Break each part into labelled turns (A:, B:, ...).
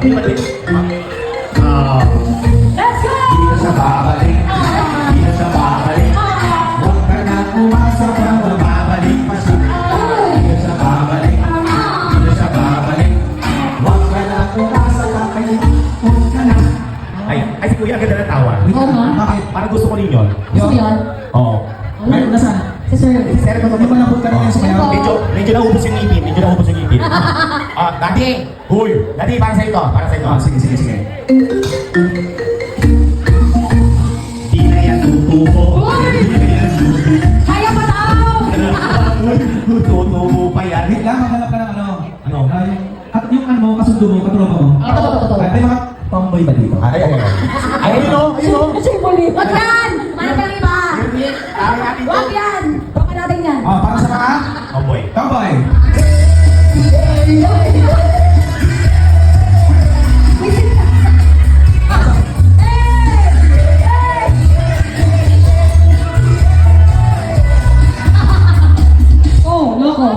A: Hindi ba din?
B: Let's go!
C: Di na siya babalik. Di na siya babalik. Huwag ka na umasa pa, babalik pa siya. Di na siya babalik. Di na siya babalik. Huwag ka na umasa pa, huwag ka na.
A: Ay, si Kuya, ang ganda ng tawa.
B: Oo nga.
C: Bakit?
A: Parang gusto ko rin yun.
B: Gusto mo yun?
A: Oo.
C: Ay, nasaan?
B: Si Sir.
A: Sir,
C: Hindi ba nabot ka na yan sa kanya?
A: medyo naubos yung ngipin. Medyo naubos yung ngipin. Dati! Huy! Dati, para sa ito. Para sa ito.
C: Sige, sige, sige.
A: Di na yan tutubo.
B: Uy!
A: Di na yan tutubo.
B: Kaya pa daw!
A: Tutubo pa yan.
C: Wait lang, maghanap ka ng ano.
A: Ano?
C: At yung ano, kasundo mo, katropa mo.
B: Ito.
C: Ay, mga tomboy ba dito?
A: Ay, ayun o. Ayun o.
B: Sir, muli. Wag yan! Manap ng iba!
A: Ay, atin to.
B: Wag yan! Baka natin yan.
C: Para sa mga
A: Oh boy.
C: tomboy.
B: Oh, loko.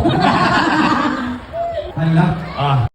C: Ano lang?
A: Ah.